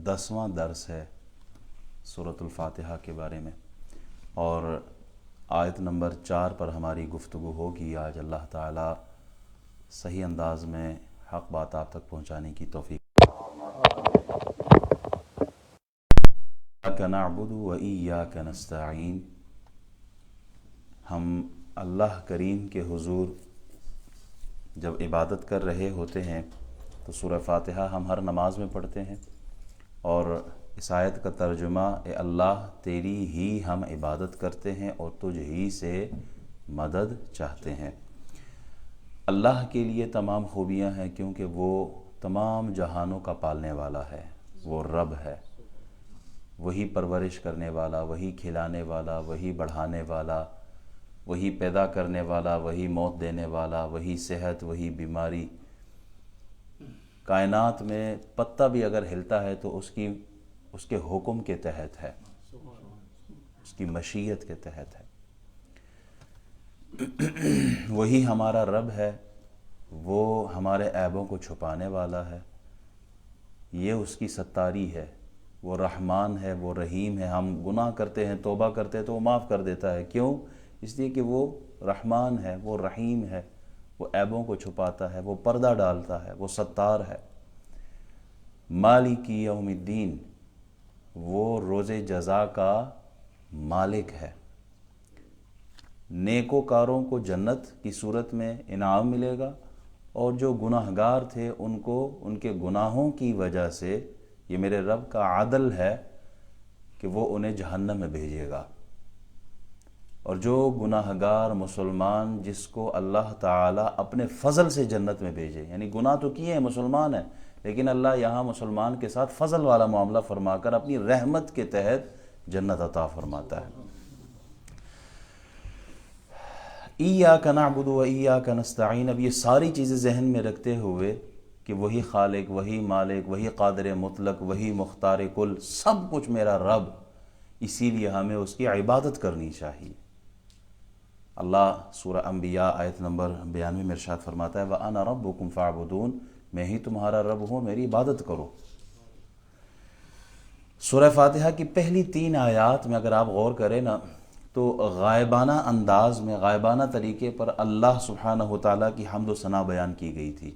10واں درس ہے سورۃ الفاتحہ کے بارے میں، اور آیت نمبر 4 پر ہماری گفتگو ہوگی۔ آج اللہ تعالیٰ صحیح انداز میں حق بات آپ تک پہنچانے کی توفیق۔ ایاک نعبد و ایاک نستعین، ہم اللہ کریم کے حضور جب عبادت کر رہے ہوتے ہیں تو سورہ فاتحہ ہم ہر نماز میں پڑھتے ہیں، اور اس آیت کا ترجمہ اے اللہ تیری ہی ہم عبادت کرتے ہیں اور تجھ ہی سے مدد چاہتے ہیں۔ اللہ کے لیے تمام خوبیاں ہیں کیونکہ وہ تمام جہانوں کا پالنے والا ہے، وہ رب ہے، وہی پرورش کرنے والا، وہی کھلانے والا، وہی بڑھانے والا، وہی پیدا کرنے والا، وہی موت دینے والا، وہی صحت، وہی بیماری۔ کائنات میں پتہ بھی اگر ہلتا ہے تو اس کے حکم کے تحت ہے، اس کی مشیت کے تحت ہے۔ وہی ہمارا رب ہے، وہ ہمارے عیبوں کو چھپانے والا ہے، یہ اس کی ستاری ہے۔ وہ رحمان ہے، وہ رحیم ہے۔ ہم گناہ کرتے ہیں، توبہ کرتے ہیں تو وہ معاف کر دیتا ہے۔ کیوں؟ اس لیے کہ وہ رحمان ہے، وہ رحیم ہے، وہ عیبوں کو چھپاتا ہے، وہ پردہ ڈالتا ہے، وہ ستار ہے۔ مالک یوم الدین، وہ روز جزا کا مالک ہے۔ نیکوکاروں کو جنت کی صورت میں انعام ملے گا، اور جو گناہ گار تھے ان کو ان کے گناہوں کی وجہ سے، یہ میرے رب کا عدل ہے کہ وہ انہیں جہنم میں بھیجے گا۔ اور جو گناہ گار مسلمان جس کو اللہ تعالیٰ اپنے فضل سے جنت میں بھیجے، یعنی گناہ تو کیے ہیں، مسلمان ہیں، لیکن اللہ یہاں مسلمان کے ساتھ فضل والا معاملہ فرما کر اپنی رحمت کے تحت جنت عطا فرماتا ہے۔ ایاک نعبد و ایاک نستعین، اب یہ ساری چیزیں ذہن میں رکھتے ہوئے کہ وہی خالق، وہی مالک، وہی قادر مطلق، وہی مختار کل، سب کچھ میرا رب، اسی لیے ہمیں اس کی عبادت کرنی چاہیے۔ اللہ سورہ انبیاء آیت نمبر 92 میں ارشاد فرماتا ہے وَأَنَا رَبُّكُمْ فَاعْبُدُونَ، میں ہی تمہارا رب ہوں، میری عبادت کرو۔ سورہ فاتحہ کی پہلی 3 آیات میں اگر آپ غور کریں نا تو غائبانہ انداز میں، غائبانہ طریقے پر اللہ سبحانہ وتعالیٰ کی حمد و ثنا بیان کی گئی تھی۔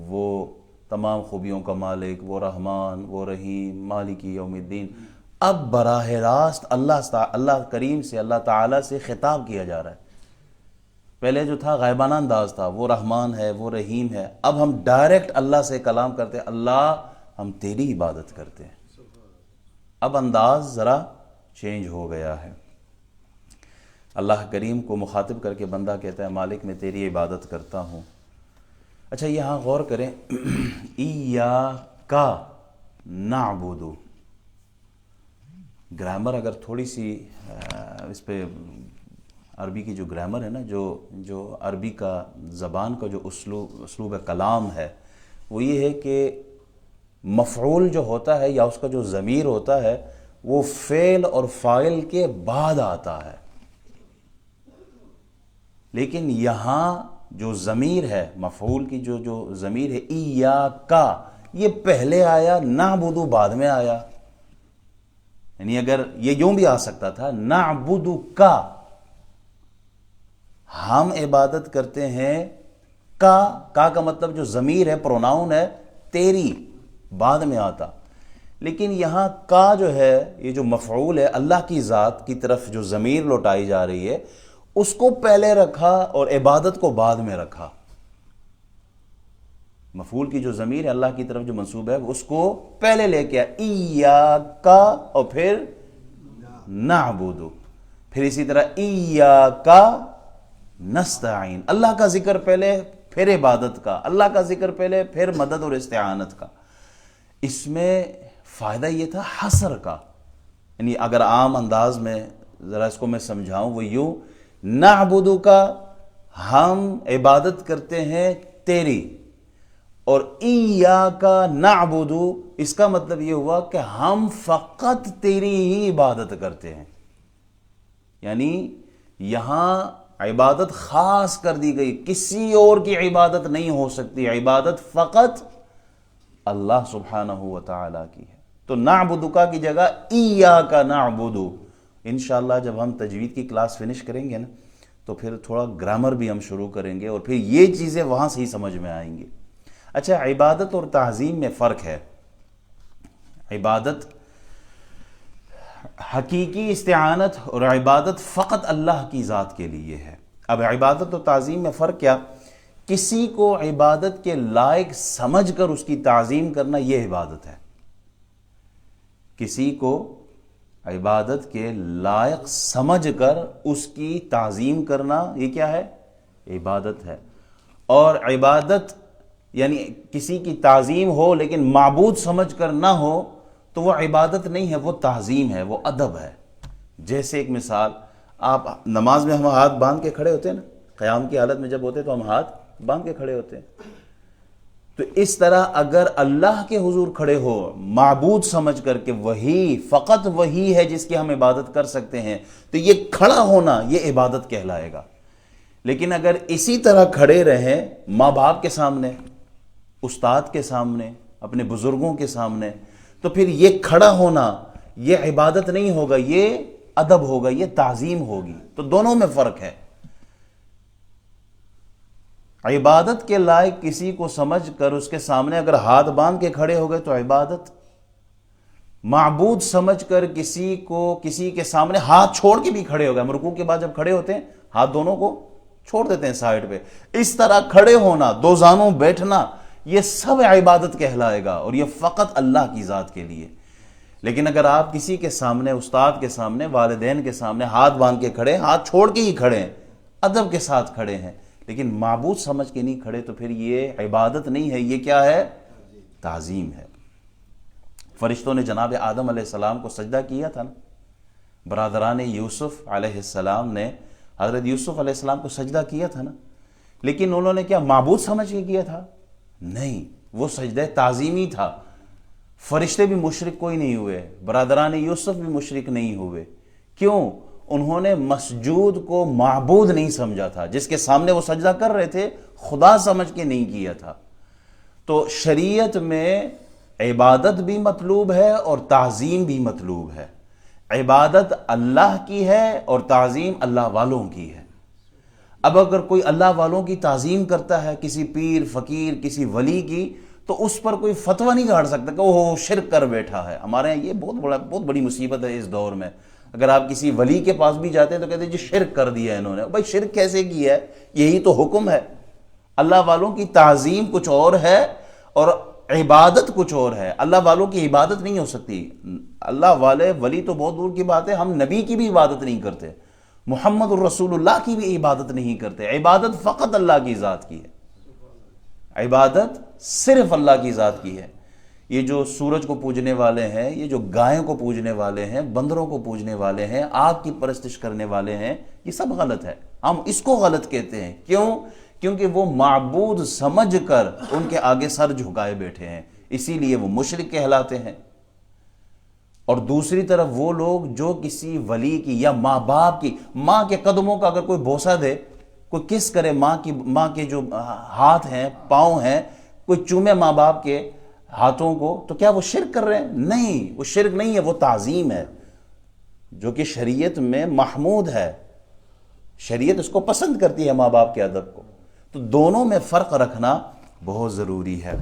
وہ تمام خوبیوں کا مالک، وہ رحمان، وہ رحیم، مالک یوم الدین۔ اب براہ راست اللہ کریم سے، اللہ تعالیٰ سے خطاب کیا جا رہا ہے۔ پہلے جو تھا غائبانہ انداز تھا، وہ رحمان ہے، وہ رحیم ہے۔ اب ہم ڈائریکٹ اللہ سے کلام کرتے ہیں، اللہ ہم تیری عبادت کرتے ہیں۔ اب انداز ذرا چینج ہو گیا ہے۔ اللہ کریم کو مخاطب کر کے بندہ کہتا ہے مالک میں تیری عبادت کرتا ہوں۔ اچھا یہاں غور کریں، ایاک نعبد، گرامر اگر تھوڑی سی اس پہ عربی کی جو گرامر ہے نا، جو عربی کا زبان کا جو اسلوب کلام ہے، وہ یہ ہے کہ مفعول جو ہوتا ہے یا اس کا جو ضمیر ہوتا ہے وہ فعل اور فاعل کے بعد آتا ہے، لیکن یہاں جو ضمیر ہے، مفعول کی جو ضمیر ہے ایاک، یہ پہلے آیا، نعبد بعد میں آیا۔ یعنی اگر یہ یوں بھی آ سکتا تھا نعبدک، ہم عبادت کرتے ہیں، کا مطلب جو ضمیر ہے، پروناؤن ہے، تیری، بعد میں آتا۔ لیکن یہاں کا جو ہے، یہ جو مفعول ہے، اللہ کی ذات کی طرف جو ضمیر لوٹائی جا رہی ہے، اس کو پہلے رکھا اور عبادت کو بعد میں رکھا۔ مفعول کی جو ضمیر ہے اللہ کی طرف جو منسوب ہے اس کو پہلے لے کے ایاک اور پھر نعبد، پھر اسی طرح ایاک نستعین، اللہ کا ذکر پہلے پھر عبادت کا، اللہ کا ذکر پہلے پھر مدد اور استعانت کا۔ اس میں فائدہ یہ تھا حصر کا، یعنی اگر عام انداز میں ذرا اس کو میں سمجھاؤں وہ یوں، نعبد کا ہم عبادت کرتے ہیں تیری، اور ایاک نعبد اس کا مطلب یہ ہوا کہ ہم فقط تیری ہی عبادت کرتے ہیں۔ یعنی یہاں عبادت خاص کر دی گئی، کسی اور کی عبادت نہیں ہو سکتی، عبادت فقط اللہ سبحانہ و تعالیٰ کی ہے۔ تو نعبدک کی جگہ ایاک نعبد. انشاءاللہ جب ہم تجوید کی کلاس فنش کریں گے نا تو پھر تھوڑا گرامر بھی ہم شروع کریں گے اور پھر یہ چیزیں وہاں سے ہی سمجھ میں آئیں گی. اچھا، عبادت اور تعظیم میں فرق ہے. عبادت حقیقی استعانت اور عبادت فقط اللہ کی ذات کے لیے ہے. اب عبادت و تعظیم میں فرق کیا؟ کسی کو عبادت کے لائق سمجھ کر اس کی تعظیم کرنا یہ عبادت ہے. کسی کو عبادت کے لائق سمجھ کر اس کی تعظیم کرنا یہ کیا ہے؟ عبادت ہے. اور عبادت یعنی کسی کی تعظیم ہو لیکن معبود سمجھ کر نہ ہو تو وہ عبادت نہیں ہے، وہ تعظیم ہے، وہ ادب ہے. جیسے ایک مثال، آپ نماز میں ہم ہاتھ باندھ کے کھڑے ہوتے ہیں نا، قیام کی حالت میں جب ہوتے تو ہم ہاتھ باندھ کے کھڑے ہوتے ہیں. تو اس طرح اگر اللہ کے حضور کھڑے ہو معبود سمجھ کر کے وہی فقط وہی ہے جس کی ہم عبادت کر سکتے ہیں تو یہ کھڑا ہونا یہ عبادت کہلائے گا. لیکن اگر اسی طرح کھڑے رہیں ماں باپ کے سامنے، استاد کے سامنے، اپنے بزرگوں کے سامنے، تو پھر یہ کھڑا ہونا یہ عبادت نہیں ہوگا، یہ ادب ہوگا، یہ تعظیم ہوگی. تو دونوں میں فرق ہے. عبادت کے لائق کسی کو سمجھ کر اس کے سامنے اگر ہاتھ باندھ کے کھڑے ہو گئے تو عبادت. معبود سمجھ کر کسی کے سامنے ہاتھ چھوڑ کے بھی کھڑے ہو گئے، ہم رکوع کے بعد جب کھڑے ہوتے ہیں ہاتھ دونوں کو چھوڑ دیتے ہیں سائیڈ پہ، اس طرح کھڑے ہونا، دو زانوں بیٹھنا، یہ سب عبادت کہلائے گا اور یہ فقط اللہ کی ذات کے لیے. لیکن اگر آپ کسی کے سامنے، استاد کے سامنے، والدین کے سامنے ہاتھ باندھ کے کھڑے، ہاتھ چھوڑ کے ہی کھڑے ہیں، ادب کے ساتھ کھڑے ہیں، لیکن معبود سمجھ کے نہیں کھڑے تو پھر یہ عبادت نہیں ہے، یہ کیا ہے؟ تعظیم ہے. فرشتوں نے جناب آدم علیہ السلام کو سجدہ کیا تھا نا. برادران یوسف علیہ السلام نے حضرت یوسف علیہ السلام کو سجدہ کیا تھا نا، لیکن انہوں نے کیا معبود سمجھ کے کیا تھا؟ نہیں، وہ سجدہ تعظیمی تھا. فرشتے بھی مشرک کوئی نہیں ہوئے، برادران یوسف بھی مشرک نہیں ہوئے. کیوں؟ انہوں نے مسجود کو معبود نہیں سمجھا تھا، جس کے سامنے وہ سجدہ کر رہے تھے خدا سمجھ کے نہیں کیا تھا. تو شریعت میں عبادت بھی مطلوب ہے اور تعظیم بھی مطلوب ہے. عبادت اللہ کی ہے اور تعظیم اللہ والوں کی ہے. اب اگر کوئی اللہ والوں کی تعظیم کرتا ہے، کسی پیر، فقیر، کسی ولی کی، تو اس پر کوئی فتویٰ نہیں گاڑ سکتا کہ وہ شرک کر بیٹھا ہے. ہمارے یہاں یہ بہت بڑی مصیبت ہے اس دور میں. اگر آپ کسی ولی کے پاس بھی جاتے ہیں تو کہتے ہیں جی شرک کر دیا انہوں نے. بھائی شرک کیسے کیا ہے؟ یہی تو حکم ہے. اللہ والوں کی تعظیم کچھ اور ہے اور عبادت کچھ اور ہے. اللہ والوں کی عبادت نہیں ہو سکتی. اللہ والے ولی تو بہت دور کی بات ہے، ہم نبی کی بھی عبادت نہیں کرتے، محمد الرسول اللہ کی بھی عبادت نہیں کرتے. عبادت فقط اللہ کی ذات کی ہے. عبادت صرف اللہ کی ذات کی ہے. یہ جو سورج کو پوجنے والے ہیں، یہ جو گائے کو پوجنے والے ہیں، بندروں کو پوجنے والے ہیں، آگ کی پرستش کرنے والے ہیں، یہ سب غلط ہے. ہم اس کو غلط کہتے ہیں. کیوں؟ کیونکہ وہ معبود سمجھ کر ان کے آگے سر جھکائے بیٹھے ہیں، اسی لیے وہ مشرک کہلاتے ہیں. اور دوسری طرف وہ لوگ جو کسی ولی کی یا ماں باپ کی، ماں کے قدموں کا اگر کوئی بوسہ دے، کوئی کس کرے ماں کے جو ہاتھ ہیں، پاؤں ہیں، کوئی چومے ماں باپ کے ہاتھوں کو، تو کیا وہ شرک کر رہے ہیں؟ نہیں، وہ شرک نہیں ہے، وہ تعظیم ہے جو کہ شریعت میں محمود ہے. شریعت اس کو پسند کرتی ہے، ماں باپ کے ادب کو. تو دونوں میں فرق رکھنا بہت ضروری ہے.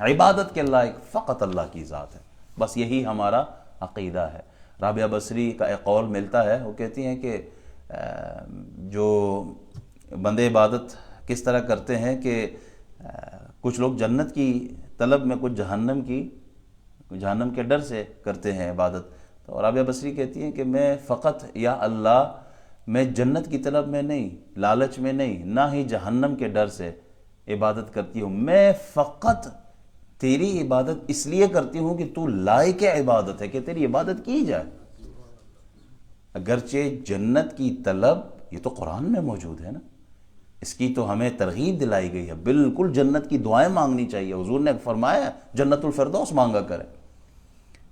عبادت کے لائق فقط اللہ کی ذات ہے، بس یہی ہمارا عقیدہ ہے. رابعہ بصری کا ایک قول ملتا ہے، وہ کہتی ہیں کہ جو بندے عبادت کس طرح کرتے ہیں کہ کچھ لوگ جنت کی طلب میں، کچھ جہنم کے ڈر سے کرتے ہیں عبادت. تو رابعہ بصری کہتی ہیں کہ میں فقط یا اللہ، میں جنت کی طلب میں نہیں، لالچ میں نہیں، نہ ہی جہنم کے ڈر سے عبادت کرتی ہوں. میں فقط تیری عبادت اس لیے کرتی ہوں کہ تو لائق عبادت ہے کہ تیری عبادت کی جائے. اگرچہ جنت کی طلب یہ تو قرآن میں موجود ہے نا، اس کی تو ہمیں ترغیب دلائی گئی ہے. بالکل جنت کی دعائیں مانگنی چاہیے. حضور نے فرمایا جنت الفردوس مانگا کرے.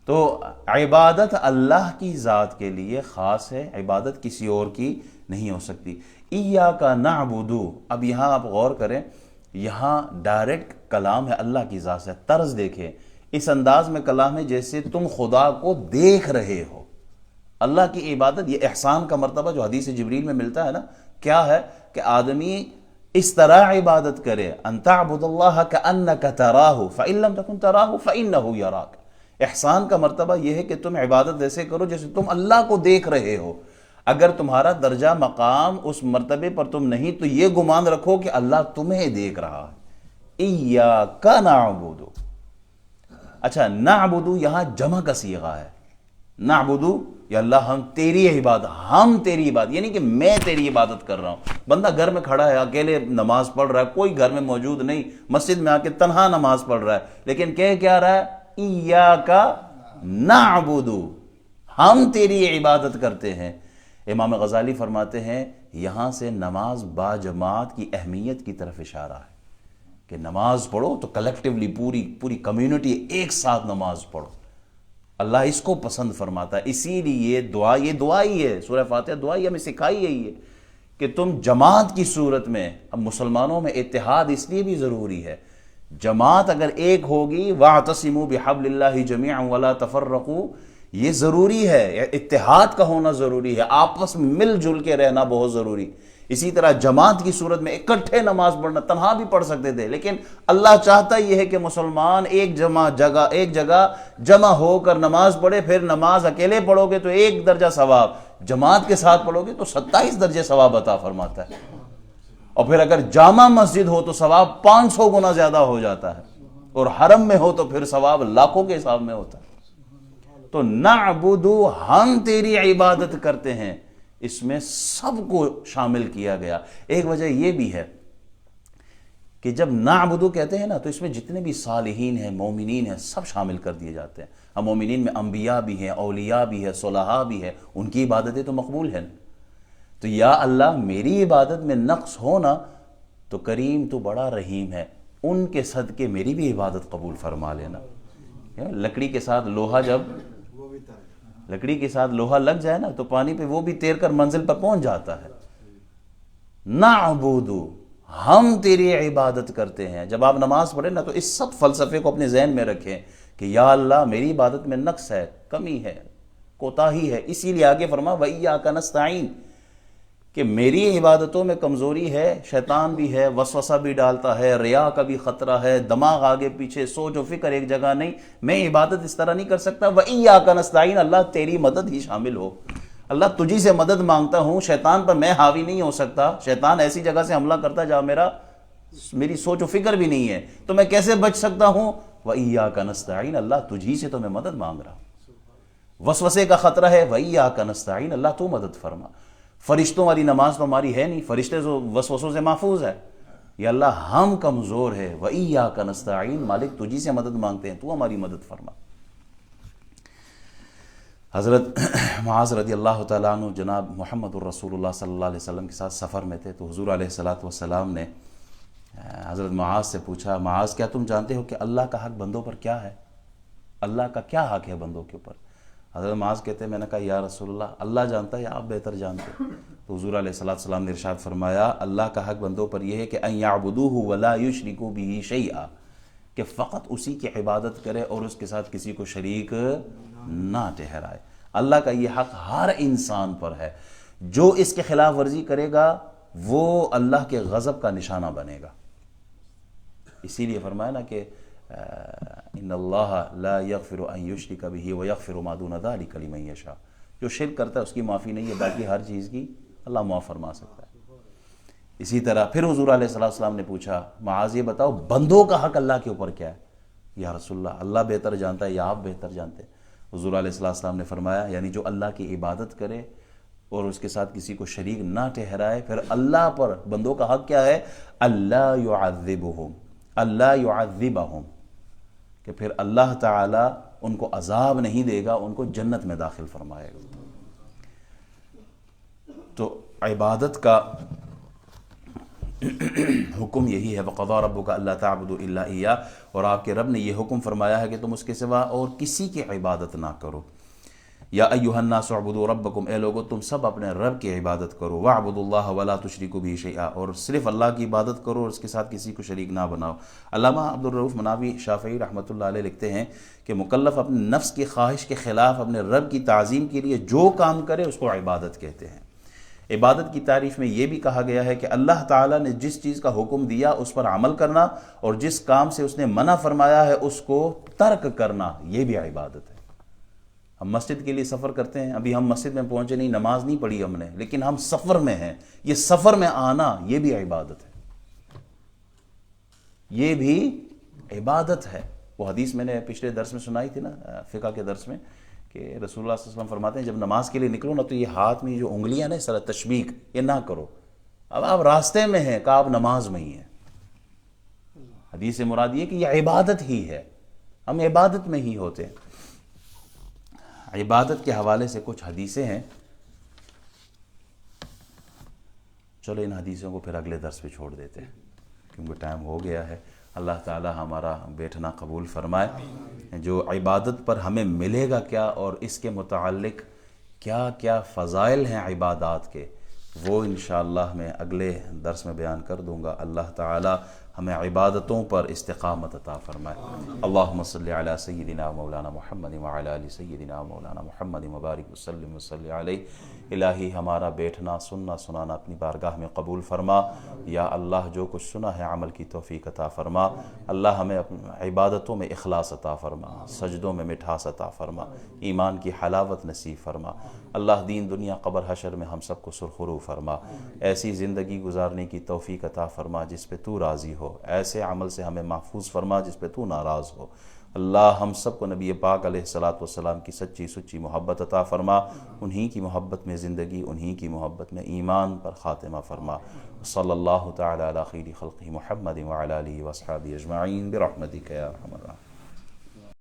تو عبادت اللہ کی ذات کے لیے خاص ہے، عبادت کسی اور کی نہیں ہو سکتی. ایاک نعبد، اب یہاں آپ غور کریں، یہاں ڈائریکٹ کلام ہے اللہ کی ذات سے. طرز دیکھیں، اس انداز میں کلام ہے جیسے تم خدا کو دیکھ رہے ہو۔ اللہ کی عبادت، یہ احسان کا مرتبہ جو حدیث جبریل میں ملتا ہے نا، کیا ہے کہ آدمی اس طرح عبادت کرے، ان تعبد اللہ کأنک تراہ فإن لم تکن تراہ فإنہ یراک۔ احسان کا مرتبہ یہ ہے کہ تم عبادت ایسے کرو جیسے تم اللہ کو دیکھ رہے ہو۔ اگر تمہارا درجہ مقام اس مرتبے پر تم نہیں تو یہ گمان رکھو کہ اللہ تمہیں دیکھ رہا ہے۔ ایاک نعبد، اچھا نعبد یہاں جمع کا صیغہ ہے، نعبد یا اللہ ہم تیری عبادت، یعنی کہ میں تیری عبادت کر رہا ہوں۔ بندہ گھر میں کھڑا ہے، اکیلے نماز پڑھ رہا ہے، کوئی گھر میں موجود نہیں، مسجد میں آ کے تنہا نماز پڑھ رہا ہے، لیکن کہہ کیا رہا ہے؟ ایاک نعبد، ہم تیری عبادت کرتے ہیں۔ امام غزالی فرماتے ہیں یہاں سے نماز با جماعت کی اہمیت کی طرف اشارہ ہے کہ نماز پڑھو تو کلیکٹیولی پوری کمیونٹی ایک ساتھ نماز پڑھو۔ اللہ اس کو پسند فرماتا ہے، اسی لیے یہ دعا ہی ہے، سورہ فاتحہ دعا ہی ہمیں سکھائی ہے کہ تم جماعت کی صورت میں، اب مسلمانوں میں اتحاد اس لیے بھی ضروری ہے، جماعت اگر ایک ہوگی وَاعْتَصِمُوا بِحَبْلِ اللَّهِ جَمِيعًا وَلَا تَفَرَّقُوا، یہ ضروری ہے، اتحاد کا ہونا ضروری ہے، آپس میں مل جل کے رہنا بہت ضروری۔ اسی طرح جماعت کی صورت میں اکٹھے نماز پڑھنا، تنہا بھی پڑھ سکتے تھے، لیکن اللہ چاہتا یہ ہے کہ مسلمان ایک جگہ جمع ہو کر نماز پڑھے۔ پھر نماز اکیلے پڑھو گے تو 1 درجہ ثواب، جماعت کے ساتھ پڑھو گے تو 27 درجے ثواب عطا فرماتا ہے، اور پھر اگر جامع مسجد ہو تو ثواب 500 گنا زیادہ ہو جاتا ہے، اور حرم میں ہو تو پھر ثواب لاکھوں کے حساب میں ہوتا ہے۔ تو نعبد، ہم تیری عبادت کرتے ہیں، اس میں سب کو شامل کیا گیا۔ ایک وجہ یہ بھی ہے کہ جب نعبد کہتے ہیں نا تو اس میں جتنے بھی صالحین ہیں، مومنین ہیں، سب شامل کر دیے جاتے ہیں۔ اب مومنین میں انبیاء بھی ہیں، اولیاء بھی ہیں، صلحاء بھی ہیں، ان کی عبادتیں تو مقبول ہیں۔ تو یا اللہ میری عبادت میں نقص ہونا تو کریم تو بڑا رحیم ہے، ان کے صدقے میری بھی عبادت قبول فرما لینا۔ لکڑی کے ساتھ لوہا لگ جائے نا تو پانی پہ وہ بھی تیر کر منزل پر پہنچ جاتا ہے۔ نعبد، ہم تیری عبادت کرتے ہیں۔ جب آپ نماز پڑھیں نا تو اس سب فلسفے کو اپنے ذہن میں رکھیں کہ یا اللہ میری عبادت میں نقص ہے، کمی ہے، کوتاہی ہے، اسی لیے آگے فرما وَإِيَّاكَ نَسْتَعِينُ کہ میری عبادتوں میں کمزوری ہے، شیطان بھی ہے، وسوسہ بھی ڈالتا ہے، ریا کا بھی خطرہ ہے، دماغ آگے پیچھے، سوچ و فکر ایک جگہ نہیں، میں عبادت اس طرح نہیں کر سکتا۔ وَإِيَّاكَ نَسْتَعِينُ، اللہ تیری مدد ہی شامل ہو، اللہ تجھی سے مدد مانگتا ہوں، شیطان پر میں حاوی نہیں ہو سکتا، شیطان ایسی جگہ سے حملہ کرتا جہاں میری سوچ و فکر بھی نہیں ہے، تو میں کیسے بچ سکتا ہوں؟ وَإِيَّاكَ نَسْتَعِينُ، اللہ تجھی سے تو میں مدد مانگ رہا ہوں۔ وسوسے کا خطرہ ہے، وَإِيَّاكَ نَسْتَعِينُ، اللہ تو مدد فرما۔ فرشتوں والی نماز تو ہماری ہے نہیں، فرشتے تو وسوسوں سے محفوظ ہے، یا اللہ ہم کمزور ہے، وَإِيَّاكَ نَسْتَعِينُ، مالک تجھی سے مدد مانگتے ہیں، تو ہماری مدد فرما۔ حضرت معاذ رضی اللہ تعالیٰ عنہ جناب محمد الرسول اللہ صلی اللہ علیہ وسلم کے ساتھ سفر میں تھے، تو حضور علیہ السلام نے حضرت معاذ سے پوچھا، معاذ کیا تم جانتے ہو کہ اللہ کا حق بندوں پر کیا ہے؟ اللہ کا کیا حق ہے بندوں کے اوپر؟ حضرت معاذ کہتے ہیں میں نے کہا یا رسول اللہ جانتا ہے یا آپ بہتر جانتے؟ تو حضور علیہ السلام نے ارشاد فرمایا اللہ کا حق بندوں پر یہ ہے کہ ان یعبدوہ ولا یشرکوا بہ شیئا، کہ فقط اسی کی عبادت کرے اور اس کے ساتھ کسی کو شریک نہ ٹھہرائے۔ اللہ کا یہ حق ہر انسان پر ہے، جو اس کے خلاف ورزی کرے گا وہ اللہ کے غضب کا نشانہ بنے گا۔ اسی لیے فرمایا نا کہ ان اللہ لا یغفر ان یشرک بہ ویغفر ما دون ذلک لمن یشاء، جو شرک کرتا ہے اس کی معافی نہیں ہے، باقی ہر چیز کی اللہ معاف فرما سکتا ہے۔ اسی طرح پھر حضور علیہ السلام نے پوچھا معاذ یہ بتاؤ بندوں کا حق اللہ کے اوپر کیا ہے؟ یا رسول اللہ بہتر جانتا ہے یا آپ بہتر جانتے ہیں؟ حضور علیہ السلام نے فرمایا یعنی جو اللہ کی عبادت کرے اور اس کے ساتھ کسی کو شریک نہ ٹھہرائے، پھر اللہ پر بندوں کا حق کیا ہے؟ اللہ یعذبہم، کہ پھر اللہ تعالی ان کو عذاب نہیں دے گا، ان کو جنت میں داخل فرمائے گا۔ تو عبادت کا حکم یہی ہے، وَقَضَىٰ رَبُّكَ أَلَّا تَعْبُدُوا إِلَّا إِيَّاهُ، اور آپ کے رب نے یہ حکم فرمایا ہے کہ تم اس کے سوا اور کسی کی عبادت نہ کرو۔ یا ایھا الناس اعبدوا ربکم، اے لوگو تم سب اپنے رب کی عبادت کرو، واعبدوا اللہ ولا تشرکوا بہ شیئا، اور صرف اللہ کی عبادت کرو اور اس کے ساتھ کسی کو شریک نہ بناؤ۔ علامہ عبدالرؤوف مناوی شافعی رحمۃ اللہ علیہ لکھتے ہیں کہ مکلف اپنے نفس کی خواہش کے خلاف اپنے رب کی تعظیم کے لیے جو کام کرے اس کو عبادت کہتے ہیں۔ عبادت کی تعریف میں یہ بھی کہا گیا ہے کہ اللہ تعالیٰ نے جس چیز کا حکم دیا اس پر عمل کرنا، اور جس کام سے اس نے منع فرمایا ہے اس کو ترک کرنا، یہ بھی عبادت ہے۔ ہم مسجد کے لیے سفر کرتے ہیں، ابھی ہم مسجد میں پہنچے نہیں، نماز نہیں پڑھی ہم نے، لیکن ہم سفر میں ہیں، یہ سفر میں آنا یہ بھی عبادت ہے، یہ بھی عبادت ہے۔ وہ حدیث میں نے پچھلے درس میں سنائی تھی نا، فقہ کے درس میں، کہ رسول اللہ صلی اللہ علیہ وسلم فرماتے ہیں جب نماز کے لیے نکلو نا تو یہ ہاتھ میں جو انگلیاں نا اس طرح تشبیک یہ نہ کرو، اب آپ راستے میں ہیں کہ آپ نماز میں ہی ہیں۔ حدیث سے مراد یہ کہ یہ عبادت ہی ہے، ہم عبادت میں ہی ہوتے ہیں۔ عبادت کے حوالے سے کچھ حدیثیں ہیں، چلو ان حدیثوں کو پھر اگلے درس پہ چھوڑ دیتے ہیں کیونکہ ٹائم ہو گیا ہے۔ اللہ تعالی ہمارا بیٹھنا قبول فرمائے۔ جو عبادت پر ہمیں ملے گا کیا اور اس کے متعلق کیا کیا فضائل ہیں عبادات کے، وہ انشاءاللہ میں اگلے درس میں بیان کر دوں گا۔ اللہ تعالی ہمیں عبادتوں پر استقامت عطا فرمائے۔ اللہم صلی علی سیدنا مولانا محمد وعلی آل سیدنا مولانا محمد مبارک وسلم وصلی علیہ۔ الہی ہمارا بیٹھنا سننا سنانا اپنی بارگاہ میں قبول فرما۔ یا اللہ جو کچھ سنا ہے عمل کی توفیق عطا فرما۔ اللہ ہمیں عبادتوں میں اخلاص عطا فرما، سجدوں میں مٹھاس عطا فرما، ایمان کی حلاوت نصیب فرما۔ اللہ دین دنیا قبر حشر میں ہم سب کو سرخرو فرما۔ ایسی زندگی گزارنے کی توفیق عطا فرما جس پہ تو راضی ہو، ایسے عمل سے ہمیں محفوظ فرما جس پہ تو ناراض ہو۔ اللہ ہم سب کو نبی پاک علیہ الصلاۃ والسلام کی سچی سچی محبت عطا فرما، انہی کی محبت میں زندگی، انہی کی محبت میں ایمان پر خاتمہ فرما۔ صلی اللہ تعالی علی خیر خلقہ محمد وعلی آلہ واصحابہ اجمعین برحمتک یا ارحم الراحمین۔